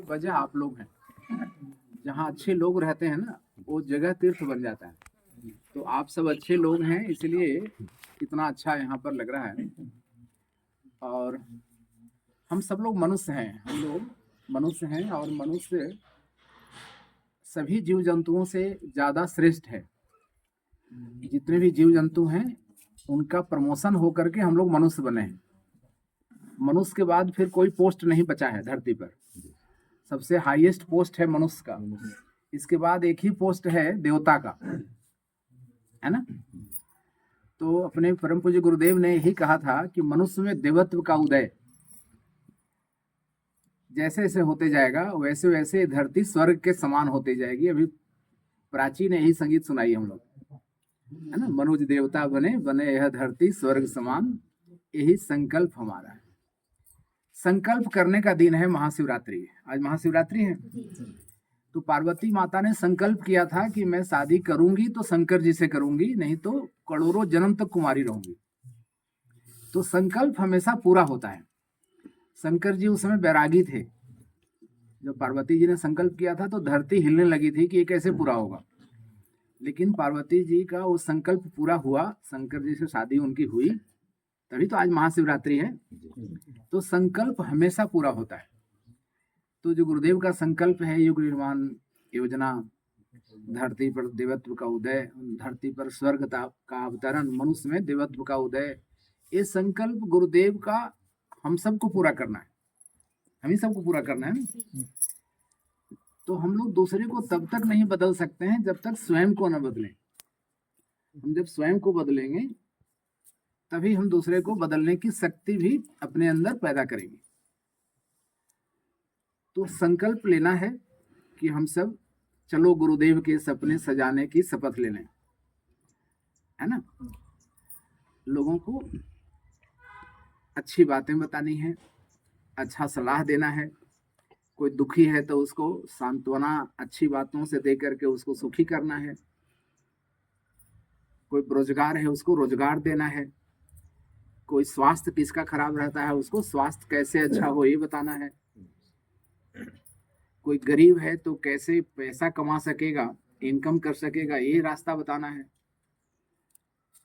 वजह आप लोग हैं। जहाँ अच्छे लोग रहते हैं ना, वो जगह तीर्थ बन जाता है। तो आप सब अच्छे लोग हैं, इसलिए इतना अच्छा यहाँ पर लग रहा है। और हम सब लोग मनुष्य हैं, हम लोग मनुष्य हैं, और मनुष्य सभी जीव जंतुओं से ज्यादा श्रेष्ठ है। जितने भी जीव जंतु हैं उनका प्रमोशन हो करके हम लोग मनुष्य बने हैं। मनुष्य के बाद फिर कोई पोस्ट नहीं बचा है धरती पर। सबसे हाईएस्ट पोस्ट है मनुष्य का। इसके बाद एक ही पोस्ट है देवता का, है ना। तो अपने परम पूज्य गुरुदेव ने यही कहा था कि मनुष्य में देवत्व का उदय जैसे जैसे होते जाएगा वैसे वैसे धरती स्वर्ग के समान होते जाएगी। अभी प्राची ने यही संगीत सुनाई हम लोग, है ना। मनुज देवता बने बने यह धरती स्वर्ग समान, यही संकल्प हमारा है। संकल्प करने का दिन है महाशिवरात्रि। आज महाशिवरात्रि है। तो पार्वती माता ने संकल्प किया था कि मैं शादी करूंगी तो शंकर जी से करूंगी, नहीं तो करोड़ों जन्म तक कुमारी रहूंगी। तो संकल्प हमेशा पूरा होता है। शंकर जी उस समय बैरागी थे। जब पार्वती जी ने संकल्प किया था तो धरती हिलने लगी थी कि ये कैसे पूरा होगा। लेकिन पार्वती जी का वो संकल्प पूरा हुआ, शंकर जी से शादी उनकी हुई, तभी तो आज महाशिवरात्रि है। तो संकल्प हमेशा पूरा होता है। तो जो गुरुदेव का संकल्प है, युग निर्माण योजना, धरती पर देवत्व का उदय, धरती पर स्वर्ग का अवतरण, मनुष्य में देवत्व का उदय, ये संकल्प गुरुदेव का हम सबको पूरा करना है। हम ही सबको पूरा करना है ना। तो हम लोग दूसरे को तब तक नहीं बदल सकते हैं जब तक स्वयं को न बदलें। हम जब स्वयं को बदलेंगे तभी हम दूसरे को बदलने की शक्ति भी अपने अंदर पैदा करेंगे। तो संकल्प लेना है कि हम सब चलो गुरुदेव के सपने सजाने की शपथ ले लें, है ना। लोगों को अच्छी बातें बतानी है, अच्छा सलाह देना है। कोई दुखी है तो उसको सांत्वना अच्छी बातों से दे करके उसको सुखी करना है। कोई बेरोजगार है उसको रोजगार देना है। कोई स्वास्थ्य किसका खराब रहता है उसको स्वास्थ्य कैसे अच्छा हो ये बताना है। कोई गरीब है तो कैसे पैसा कमा सकेगा, इनकम कर सकेगा, ये रास्ता बताना है।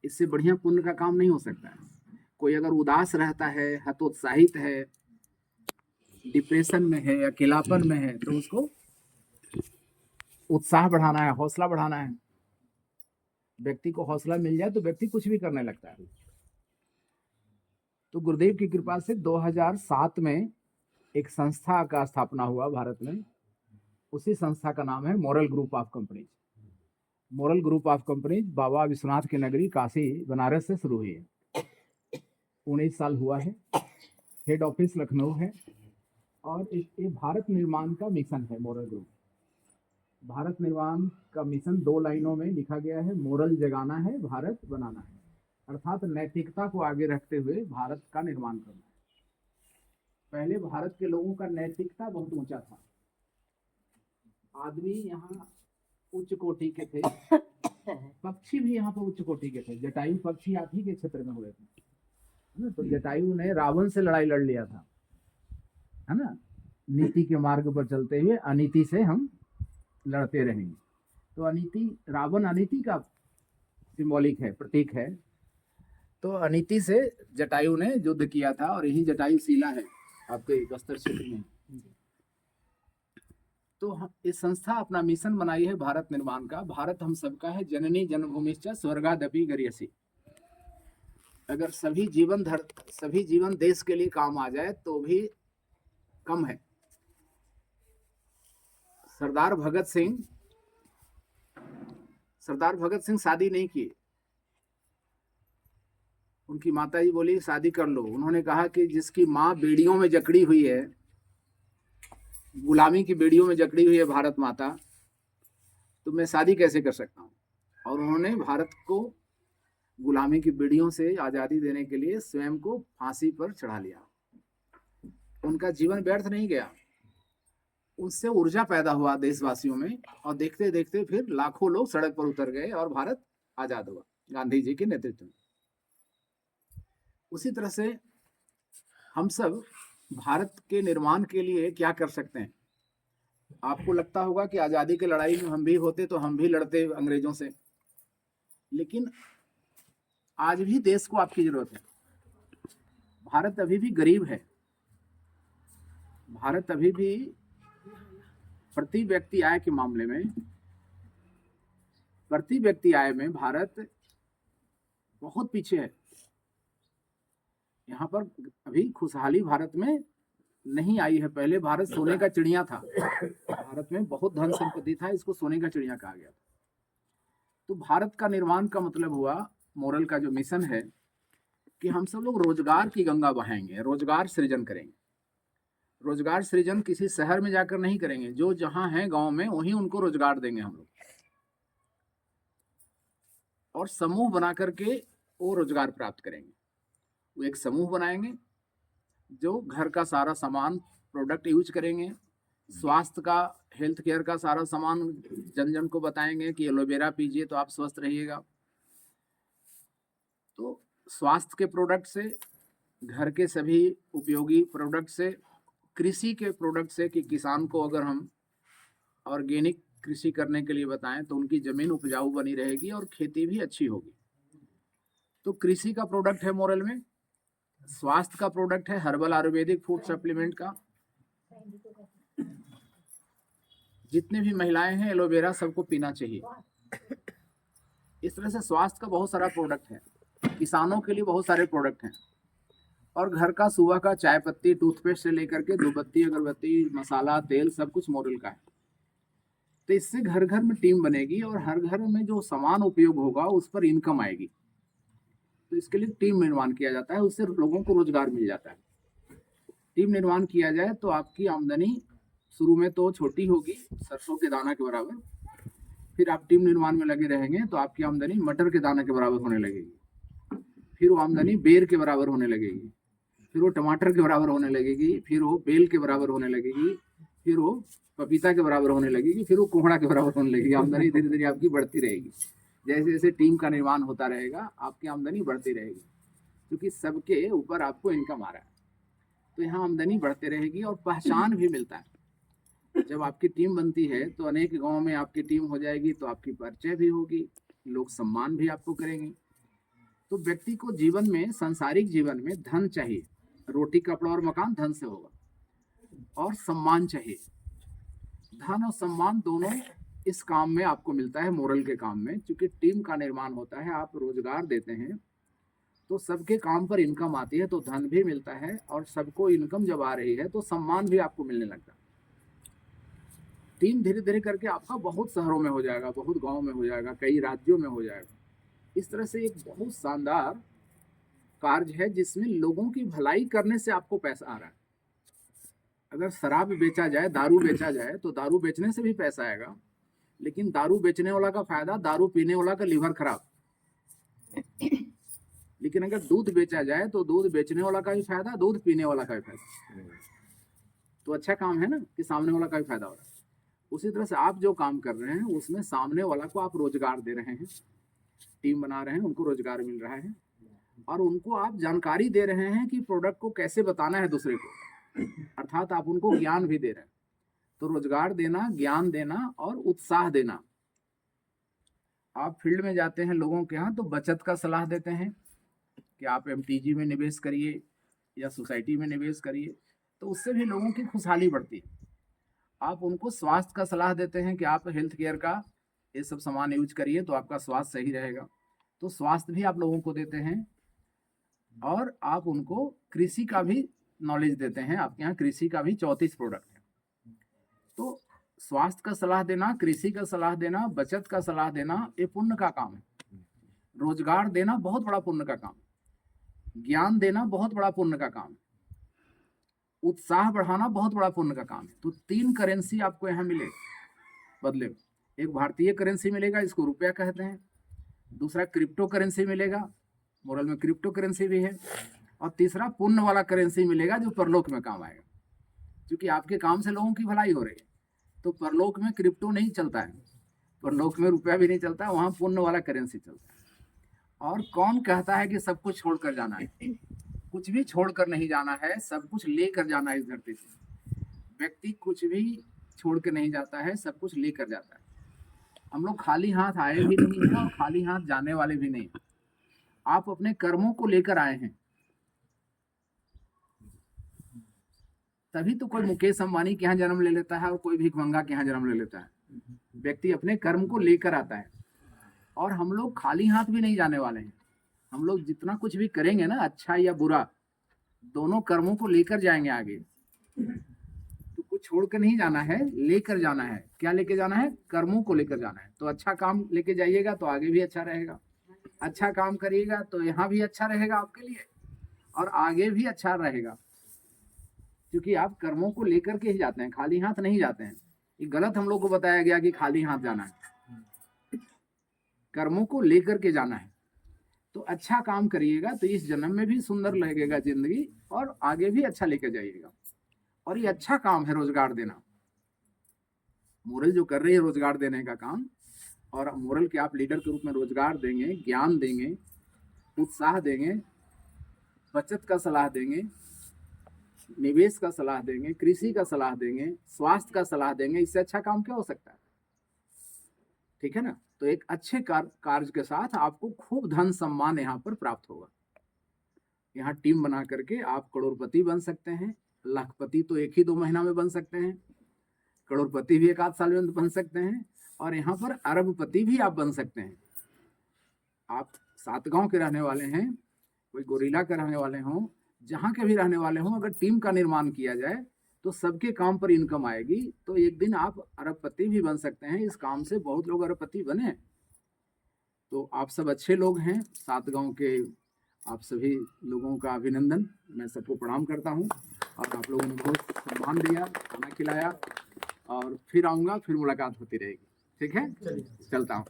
इससे बढ़िया पुण्य का काम नहीं हो सकता है। कोई अगर उदास रहता है, हतोत्साहित है, डिप्रेशन में है, अकेलापन में है, तो उसको उत्साह बढ़ाना है, हौसला बढ़ाना है। व्यक्ति को हौसला मिल जाए तो व्यक्ति कुछ भी करने लगता है। तो गुरुदेव की कृपा से 2007 में एक संस्था का स्थापना हुआ भारत में। उसी संस्था का नाम है moral group of companies. Moral group of companies बाबा विश्वनाथ की नगरी काशी बनारस से शुरू हुई है। 19 साल हुआ है। हेड ऑफिस लखनऊ है। और ये भारत निर्माण का मिशन है। मोरल ग्रुप भारत निर्माण का मिशन 2 लाइनों में लिखा गया है। मोरल जगाना है, भारत बनाना है। अर्थात नैतिकता को आगे रखते हुए भारत का निर्माण करना है। पहले भारत के लोगों का नैतिकता बहुत ऊंचा था। आदमी यहाँ उच्च कोटि के थे, पक्षी भी यहाँ पर उच्च कोटि के थे। जटायु पक्षी आप ही के क्षेत्र में हुए थे। तो जटायु ने रावण से लड़ाई लड़ लिया था, है ना। नीति के मार्ग पर चलते हुए अनीति से हम लड़ते रहेंगे। तो अनीति, रावण अनीति का सिंबॉलिक है, प्रतीक है। तो अनीति से जटायु ने युद्ध किया था, और यही जटायु शिला है आपके बस्तर क्षेत्र में। तो ये संस्था अपना मिशन बनाई है भारत निर्माण का। भारत हम सबका है, जननी जन्मभूमिश्च स्वर्गादपि गरीयसी। अगर सभी जीवन देश के लिए काम आ जाए तो भी कम है। सरदार भगत सिंह शादी नहीं किए। उनकी माता जी बोली शादी कर लो। उन्होंने कहा कि जिसकी माँ बेड़ियों में जकड़ी हुई है, गुलामी की बेड़ियों में जकड़ी हुई है भारत माता, तो मैं शादी कैसे कर सकता हूँ। और उन्होंने भारत को गुलामी की बेड़ियों से आजादी देने के लिए स्वयं को फांसी पर चढ़ा लिया। उनका जीवन व्यर्थ नहीं गया, उससे ऊर्जा पैदा हुआ देशवासियों में, और देखते देखते फिर लाखों लोग सड़क पर उतर गए और भारत आजाद हुआ गांधी जी के नेतृत्व में। उसी तरह से हम सब भारत के निर्माण के लिए क्या कर सकते हैं। आपको लगता होगा कि आजादी की लड़ाई में हम भी होते तो हम भी लड़ते अंग्रेजों से, लेकिन आज भी देश को आपकी जरूरत है। भारत अभी भी गरीब है। भारत अभी भी प्रति व्यक्ति आय के मामले में, प्रति व्यक्ति आय में भारत बहुत पीछे है। यहाँ पर अभी खुशहाली भारत में नहीं आई है। पहले भारत सोने का चिड़िया था। भारत में बहुत धन संपत्ति था, इसको सोने का चिड़िया कहा गया था। तो भारत का निर्माण का मतलब हुआ, मोरल का जो मिशन है कि हम सब लोग रोजगार की गंगा बहाएंगे, रोजगार सृजन करेंगे। रोजगार सृजन किसी शहर में जाकर नहीं करेंगे, जो जहां है गांव में वहीं उनको रोजगार देंगे हम लोग, और समूह बना करके वो रोजगार प्राप्त करेंगे। वो एक समूह बनाएंगे जो घर का सारा सामान प्रोडक्ट यूज करेंगे, स्वास्थ्य का, हेल्थ केयर का सारा सामान जन जन को बताएंगे कि एलोवेरा पीजिए तो आप स्वस्थ रहिएगा। तो स्वास्थ्य के प्रोडक्ट से, घर के सभी उपयोगी प्रोडक्ट से, कृषि के प्रोडक्ट से कि किसान को अगर हम ऑर्गेनिक कृषि करने के लिए बताएं तो उनकी जमीन उपजाऊ बनी रहेगी और खेती भी अच्छी होगी। तो कृषि का प्रोडक्ट है मोरल में, स्वास्थ्य का प्रोडक्ट है हर्बल आयुर्वेदिक फूड सप्लीमेंट का। जितने भी महिलाएं हैं एलोवेरा सबको पीना चाहिए। इस तरह से स्वास्थ्य का बहुत सारा प्रोडक्ट है, किसानों के लिए बहुत सारे प्रोडक्ट हैं, और घर का सुबह का चाय पत्ती, टूथपेस्ट से लेकर के धूपबत्ती, अगरबत्ती, मसाला, तेल, सब कुछ मोरल का है। तो इससे घर घर में टीम बनेगी और हर घर में जो सामान उपयोग होगा उस पर इनकम आएगी। तो इसके लिए टीम निर्माण किया जाता है, उससे लोगों को रोजगार मिल जाता है। टीम निर्माण किया जाए तो आपकी आमदनी शुरू में तो छोटी होगी, सरसों के दाना के बराबर। फिर आप टीम निर्माण में लगे रहेंगे तो आपकी आमदनी मटर के दाने के बराबर होने लगेगी। फिर वो आमदनी बेर के बराबर होने लगेगी, फिर वो टमाटर के बराबर होने लगेगी, फिर वो बेल के बराबर होने लगेगी, फिर वो पपीता के बराबर होने लगेगी, फिर वो कोहड़ा के बराबर होने लगेगी। आमदनी धीरे धीरे आपकी बढ़ती रहेगी। जैसे जैसे टीम का निर्माण होता रहेगा आपकी आमदनी बढ़ती रहेगी, क्योंकि सबके ऊपर आपको इनकम आ रहा है। तो यहाँ आमदनी बढ़ते रहेगी और पहचान भी मिलता है। जब आपकी टीम बनती है तो अनेक गाँव में आपकी टीम हो जाएगी तो आपकी परिचय भी होगी, लोग सम्मान भी आपको करेंगे। तो व्यक्ति को जीवन में, सांसारिक जीवन में धन चाहिए, रोटी कपड़ा और मकान धन से होगा, और सम्मान चाहिए। धन और सम्मान दोनों इस काम में आपको मिलता है, मोरल के काम में। क्योंकि टीम का निर्माण होता है, आप रोजगार देते हैं तो सबके काम पर इनकम आती है, तो धन भी मिलता है, और सबको इनकम जब आ रही है तो सम्मान भी आपको मिलने लगता है। टीम धीरे धीरे करके आपका बहुत शहरों में हो जाएगा, बहुत गाँव में हो जाएगा, कई राज्यों में हो जाएगा। इस तरह से एक बहुत शानदार कार्य है जिसमें लोगों की भलाई करने से आपको पैसा आ रहा है। अगर शराब बेचा जाए, दारू बेचा जाए, तो दारू बेचने से भी पैसा आएगा, लेकिन दारू बेचने वाला का फायदा, दारू पीने वाला का लीवर खराब। लेकिन अगर दूध बेचा जाए तो दूध बेचने वाला का भी फायदा, दूध पीने वाला का भी फायदा। तो अच्छा काम है ना कि सामने वाला का भी फायदा हो रहा है। उसी तरह से आप जो काम कर रहे हैं उसमें सामने वाला को आप रोजगार दे रहे हैं, टीम बना रहे हैं, उनको रोजगार मिल रहा है, और उनको आप जानकारी दे रहे हैं कि प्रोडक्ट को कैसे बताना है दूसरे को, अर्थात आप उनको ज्ञान भी दे रहे हैं। तो रोजगार देना, ज्ञान देना और उत्साह देना। आप फील्ड में जाते हैं लोगों के यहाँ तो बचत का सलाह देते हैं कि आप एमटीजी में निवेश करिए या सोसाइटी में निवेश करिए, तो उससे भी लोगों की खुशहाली बढ़ती है। आप उनको स्वास्थ्य का सलाह देते हैं कि आप हेल्थ केयर का ये सब सामान यूज करिए तो आपका स्वास्थ्य सही रहेगा, तो स्वास्थ्य भी आप लोगों को देते हैं। और आप उनको कृषि का भी नॉलेज देते हैं, आपके यहाँ कृषि का भी 34 प्रोडक्ट है। तो स्वास्थ्य का सलाह देना, कृषि का सलाह देना, बचत का सलाह देना, ये पुण्य का काम है। रोजगार देना बहुत बड़ा पुण्य का काम, ज्ञान देना बहुत बड़ा पुण्य का काम, उत्साह बढ़ाना बहुत बड़ा पुण्य का काम है। तो 3 करेंसी आपको यहाँ मिले बदले में। एक भारतीय करेंसी मिलेगा, इसको रुपया कहते हैं। दूसरा क्रिप्टो करेंसी मिलेगा, मोरल में क्रिप्टो करेंसी भी है। और तीसरा पुण्य वाला करेंसी मिलेगा जो परलोक में काम आएगा, क्योंकि आपके काम से लोगों की भलाई हो रही है। तो परलोक में क्रिप्टो नहीं चलता है, परलोक में रुपया भी नहीं चलता है, वहाँ पुण्य वाला करेंसी चलता है। और कौन कहता है कि सब कुछ छोड़कर जाना है? कुछ भी छोड़कर नहीं जाना है, सब कुछ लेकर जाना है इस धरती से। व्यक्ति कुछ भी छोड़ के नहीं जाता है, सब कुछ लेकर जाता है। हम लोग खाली हाथ आए भी नहीं हैं और खाली हाथ जाने वाले भी नहीं। आप अपने कर्मों को लेकर आए हैं, तभी तो कोई मुकेश अंबानी के यहाँ जन्म ले लेता है और कोई भिखमंगा के यहाँ जन्म ले लेता है। व्यक्ति अपने कर्म को लेकर आता है, और हम लोग खाली हाथ भी नहीं जाने वाले हैं। हम लोग जितना कुछ भी करेंगे ना, अच्छा या बुरा, दोनों कर्मों को लेकर जाएंगे आगे। तो कुछ छोड़ कर नहीं जाना है, लेकर जाना है। क्या लेकर जाना है? कर्मों को लेकर जाना है। तो अच्छा काम लेके जाइएगा तो आगे भी अच्छा रहेगा, अच्छा काम करिएगा तो यहाँ भी अच्छा रहेगा आपके लिए, और आगे भी अच्छा रहेगा, क्योंकि आप कर्मों को लेकर के ही जाते हैं, खाली हाथ नहीं जाते हैं। ये गलत हम लोग को बताया गया कि खाली हाथ जाना है, कर्मों को लेकर के जाना है। तो अच्छा काम करिएगा तो इस जन्म में भी सुंदर लगेगा जिंदगी, और आगे भी अच्छा लेकर जाइएगा। और ये अच्छा काम है रोजगार देना। मोरल जो कर रही है रोजगार देने का काम, और मोरल के आप लीडर के रूप में रोजगार देंगे, ज्ञान देंगे, उत्साह देंगे, बचत का सलाह देंगे, निवेश का सलाह देंगे, कृषि का सलाह देंगे, स्वास्थ्य का सलाह देंगे। इससे अच्छा काम क्या हो सकता है? ठीक है ना? तो एक अच्छे कार्य के साथ आपको खूब धन सम्मान यहाँ पर प्राप्त होगा। यहाँ टीम बना करके आप करोड़पति बन सकते हैं। लाखपति तो 1 ही 2 महीना में बन सकते हैं, करोड़पति भी 1 आध साल में बन सकते हैं, और यहाँ पर अरबपति भी आप बन सकते हैं। आप सातगांव के रहने वाले हैं, कोई गोरिल्ला के रहने वाले हों, जहाँ के भी रहने वाले हों, अगर टीम का निर्माण किया जाए तो सबके काम पर इनकम आएगी। तो एक दिन आप अरबपति भी बन सकते हैं। इस काम से बहुत लोग अरबपति बने। तो आप सब अच्छे लोग हैं, सातगांव के आप सभी लोगों का अभिनंदन, मैं सबको प्रणाम करता हूं। और आप लोगों ने बहुत सम्मान दिया, खाना खिलाया, और फिर आऊँगा, फिर मुलाकात होती रहेगी। ठीक है, चलता हूँ।